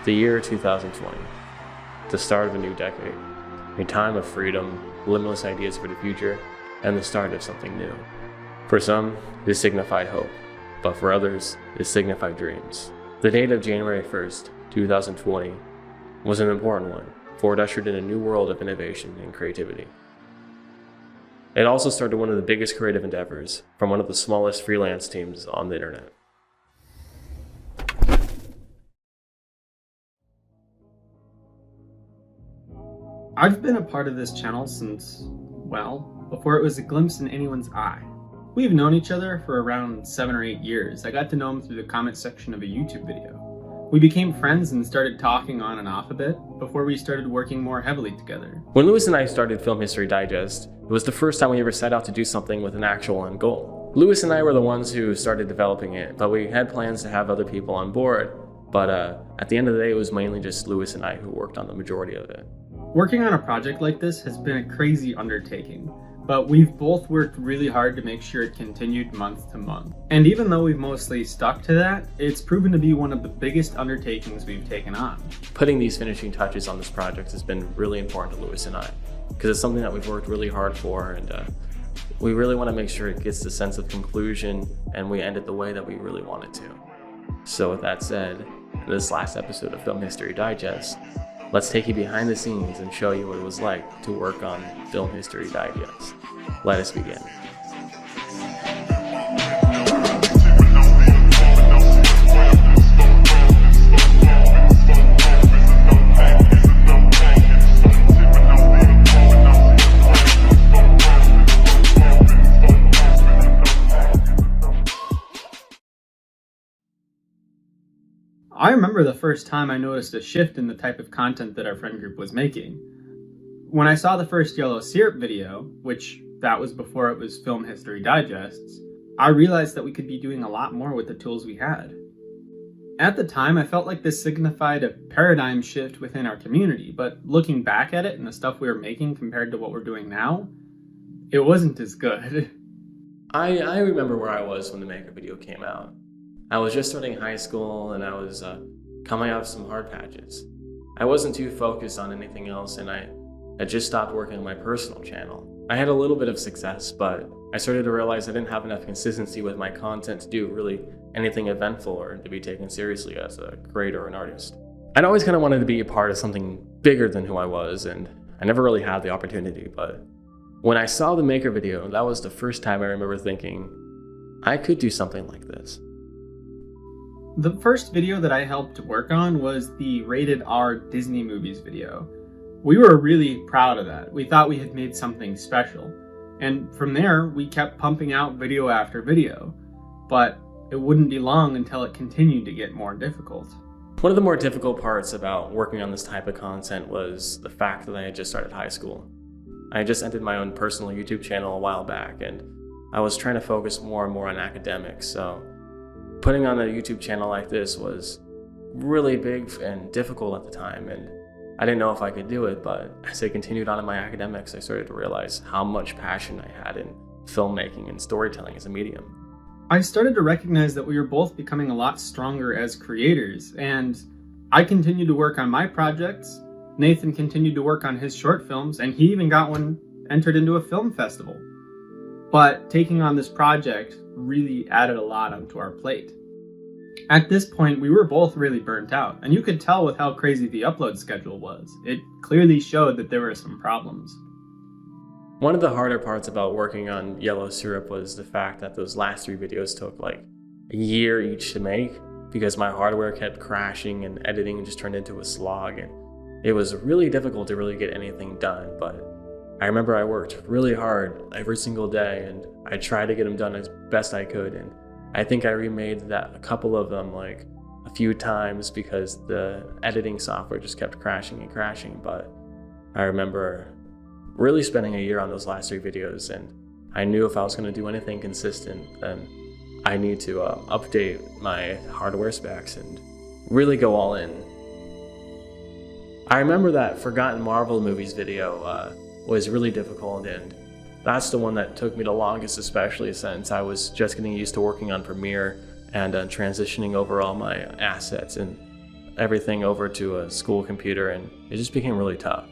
The year 2020, the start of a new decade, a time of freedom, limitless ideas for the future, and the start of something new. For some, this signified hope, but for others, it signified dreams. The date of January 1st, 2020 was an important one, for it ushered in a new world of innovation and creativity. It also started one of the biggest creative endeavors from one of the smallest freelance teams on the internet. I've been a part of this channel since, well, before it was a glimpse in anyone's eye. We've known each other for around 7 or 8 years. I got to know him through the comment section of a YouTube video. We became friends and started talking on and off a bit before we started working more heavily together. When Lewis and I started Film History Digest, it was the first time we ever set out to do something with an actual end goal. Lewis and I were the ones who started developing it, but we had plans to have other people on board. But at the end of the day, it was mainly just Lewis and I who worked on the majority of it. Working on a project like this has been a crazy undertaking, but we've both worked really hard to make sure it continued month to month. And even though we've mostly stuck to that, it's proven to be one of the biggest undertakings we've taken on. Putting these finishing touches on this project has been really important to Lewis and I, because it's something that we've worked really hard for, and we really want to make sure it gets the sense of conclusion and we end it the way that we really want it to. So with that said, in this last episode of Film History Digest, let's take you behind the scenes and show you what it was like to work on Film History Digest. Let us begin. I remember the first time I noticed a shift in the type of content that our friend group was making. When I saw the first Yellow Syrup video, which that was before it was Film History Digests, I realized that we could be doing a lot more with the tools we had. At the time, I felt like this signified a paradigm shift within our community, but looking back at it and the stuff we were making compared to what we're doing now, it wasn't as good. I remember where I was when the Maker video came out. I was just starting high school and I was coming out of some hard patches. I wasn't too focused on anything else, and I had just stopped working on my personal channel. I had a little bit of success, but I started to realize I didn't have enough consistency with my content to do really anything eventful or to be taken seriously as a creator or an artist. I'd always kind of wanted to be a part of something bigger than who I was, and I never really had the opportunity. But when I saw the Maker video, that was the first time I remember thinking, I could do something like this. The first video that I helped work on was the Rated R Disney Movies video. We were really proud of that. We thought we had made something special. And from there, we kept pumping out video after video. But it wouldn't be long until it continued to get more difficult. One of the more difficult parts about working on this type of content was the fact that I had just started high school. I had just entered my own personal YouTube channel a while back, and I was trying to focus more and more on academics, so putting on a YouTube channel like this was really big and difficult at the time, and I didn't know if I could do it, but as I continued on in my academics, I started to realize how much passion I had in filmmaking and storytelling as a medium. I started to recognize that we were both becoming a lot stronger as creators, and I continued to work on my projects, Nathan continued to work on his short films, and he even got one entered into a film festival. But taking on this project really added a lot onto our plate. At this point, we were both really burnt out, and you could tell with how crazy the upload schedule was. It clearly showed that there were some problems. One of the harder parts about working on Yellow Syrup was the fact that those last 3 videos took like a year each to make, because my hardware kept crashing and editing just turned into a slog, and it was really difficult to really get anything done. But I remember I worked really hard every single day, and I tried to get them done as best I could, and I think I remade a couple of them like a few times because the editing software just kept crashing and crashing. But I remember really spending a year on those last 3 videos, and I knew if I was going to do anything consistent, then I need to update my hardware specs and really go all in. I remember that Forgotten Marvel Movies video was really difficult, and that's the one that took me the longest, especially since I was just getting used to working on Premiere and transitioning over all my assets. And everything over to a school computer, and it just became really tough.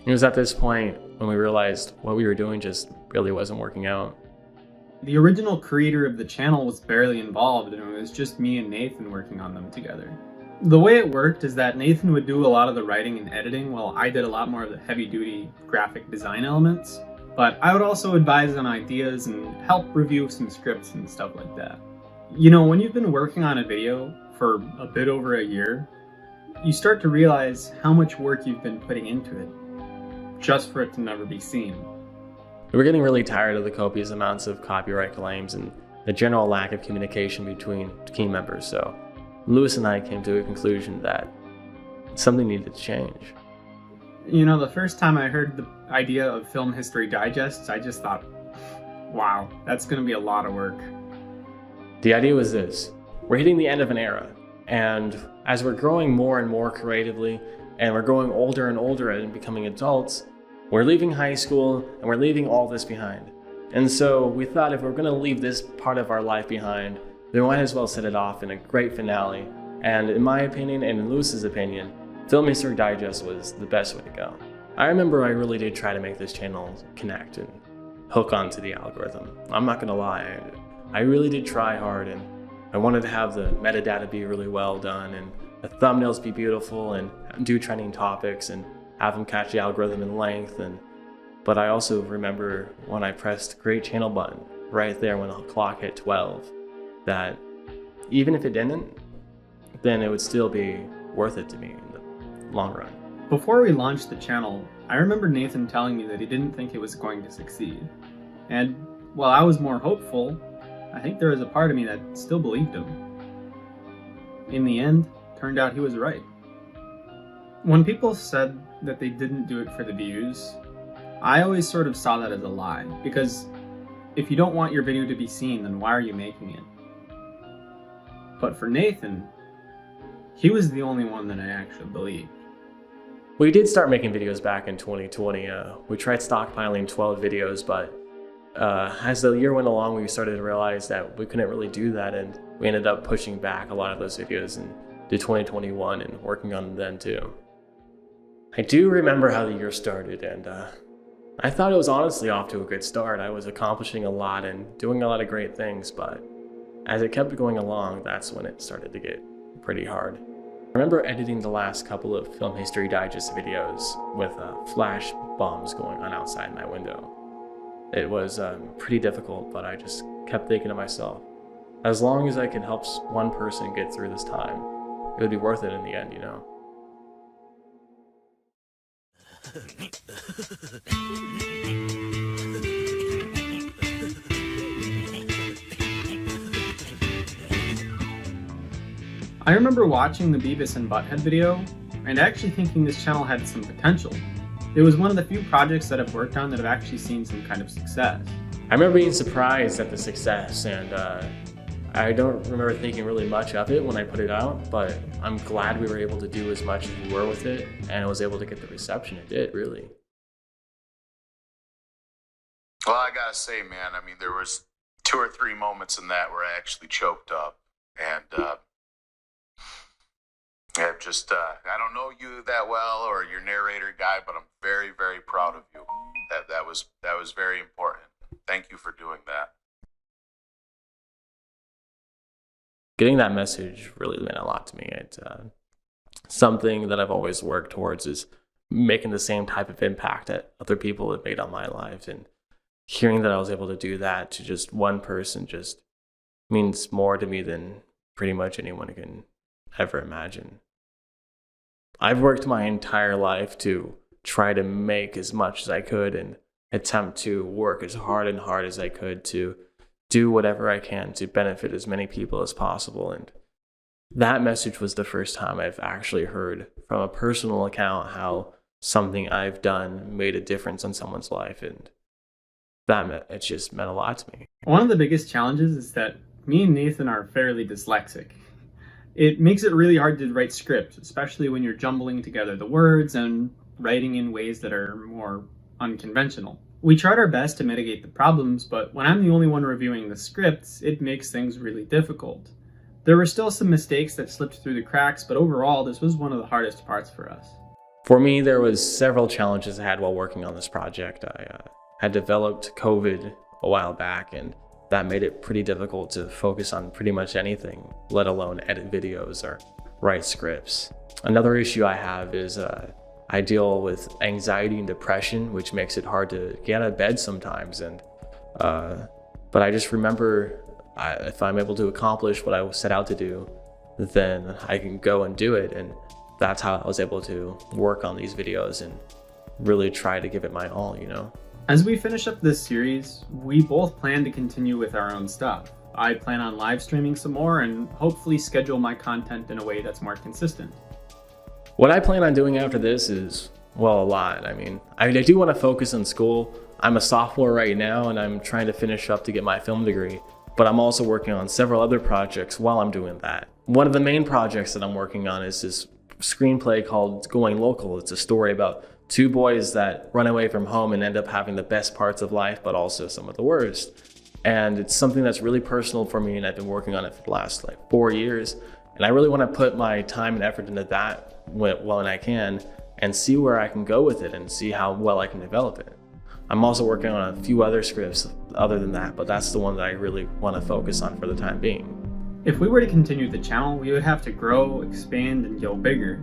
It was at this point when we realized what we were doing just really wasn't working out. The original creator of the channel was barely involved, and it was just me and Nathan working on them together. The way it worked is that Nathan would do a lot of the writing and editing while I did a lot more of the heavy-duty graphic design elements, but I would also advise on ideas and help review some scripts and stuff like that. You know, when you've been working on a video for a bit over a year, you start to realize how much work you've been putting into it, just for it to never be seen. We were getting really tired of the copious amounts of copyright claims and the general lack of communication between team members, so Lewis and I came to a conclusion that something needed to change. You know, the first time I heard the idea of film history digests, I just thought, wow, that's going to be a lot of work. The idea was this: we're hitting the end of an era, and as we're growing more and more creatively, and we're growing older and older and becoming adults, we're leaving high school and we're leaving all this behind. And so we thought if we're going to leave this part of our life behind, we might as well set it off in a great finale. And in my opinion, and in Lewis's opinion, Film History Digest was the best way to go. I remember I really did try to make this channel connect and hook onto the algorithm. I'm not gonna lie, I really did try hard, and I wanted to have the metadata be really well done and the thumbnails be beautiful and do trending topics and have them catch the algorithm in length. But I also remember when I pressed create channel button right there when the clock hit 12, that even if it didn't, then it would still be worth it to me in the long run. Before we launched the channel, I remember Nathan telling me that he didn't think it was going to succeed. And while I was more hopeful, I think there was a part of me that still believed him. In the end, turned out he was right. When people said that they didn't do it for the views, I always sort of saw that as a lie, because if you don't want your video to be seen, then why are you making it? But for Nathan, he was the only one that I actually believed. We did start making videos back in 2020. We tried stockpiling 12 videos, but as the year went along, we started to realize that we couldn't really do that, and we ended up pushing back a lot of those videos into 2021 and working on them then too. I do remember how the year started, and I thought it was honestly off to a good start. I was accomplishing a lot and doing a lot of great things, but as it kept going along, that's when it started to get pretty hard. I remember editing the last couple of Film History Digest videos with flash bombs going on outside my window. It was pretty difficult, but I just kept thinking to myself, as long as I can help one person get through this time, it would be worth it in the end, you know? I remember watching the Beavis and Butthead video, and actually thinking this channel had some potential. It was one of the few projects that I've worked on that have actually seen some kind of success. I remember being surprised at the success, and I don't remember thinking really much of it when I put it out, but I'm glad we were able to do as much as we were with it, and I was able to get the reception it did, really. Well, I gotta say, man, I mean, there was 2 or 3 moments in that where I actually choked up, and I don't know you that well or your narrator guy, but I'm very, very proud of you. That was very important. Thank you for doing that. Getting that message really meant a lot to me. It's something that I've always worked towards, is making the same type of impact that other people have made on my life, and hearing that I was able to do that to just one person just means more to me than pretty much anyone can ever imagine. I've worked my entire life to try to make as much as I could and attempt to work as hard as I could to do whatever I can to benefit as many people as possible. And that message was the first time I've actually heard from a personal account how something I've done made a difference on someone's life. And it just meant a lot to me. One of the biggest challenges is that me and Nathan are fairly dyslexic. It makes it really hard to write scripts, especially when you're jumbling together the words and writing in ways that are more unconventional. We tried our best to mitigate the problems, but when I'm the only one reviewing the scripts, it makes things really difficult. There were still some mistakes that slipped through the cracks, but overall, this was one of the hardest parts for us. For me, there was several challenges I had while working on this project. I had developed COVID a while back, and that made it pretty difficult to focus on pretty much anything, let alone edit videos or write scripts. Another issue I have is I deal with anxiety and depression, which makes it hard to get out of bed sometimes. But I just remember if I'm able to accomplish what I set out to do, then I can go and do it. And that's how I was able to work on these videos and really try to give it my all, you know? As we finish up this series, we both plan to continue with our own stuff. I plan on live streaming some more and hopefully schedule my content in a way that's more consistent. What I plan on doing after this is, well, a lot. I mean, I do want to focus on school. I'm a sophomore right now and I'm trying to finish up to get my film degree, but I'm also working on several other projects while I'm doing that. One of the main projects that I'm working on is this screenplay called Going Local. It's a story about two boys that run away from home and end up having the best parts of life, but also some of the worst. And it's something that's really personal for me, and I've been working on it for the last 4 years. And I really want to put my time and effort into that when I can and see where I can go with it and see how well I can develop it. I'm also working on a few other scripts other than that, but that's the one that I really want to focus on for the time being. If we were to continue the channel, we would have to grow, expand, and go bigger,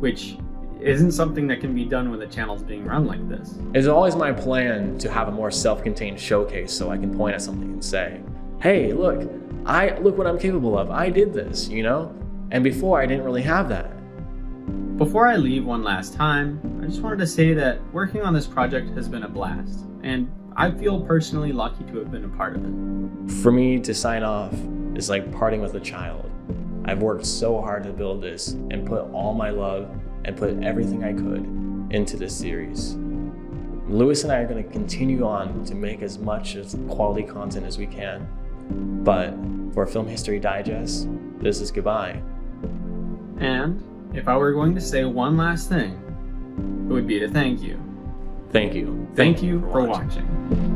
which isn't something that can be done when the channel's being run like this. It's always my plan to have a more self-contained showcase so I can point at something and say, hey, look what I'm capable of. I did this, you know? And before I didn't really have that. Before I leave one last time, I just wanted to say that working on this project has been a blast, and I feel personally lucky to have been a part of it. For me to sign off is like parting with a child. I've worked so hard to build this and put all my love and put everything I could into this series. Lewis and I are going to continue on to make as much as quality content as we can, but for Film History Digest, this is goodbye. And if I were going to say one last thing, it would be to thank you. Thank you. Thank you for watching.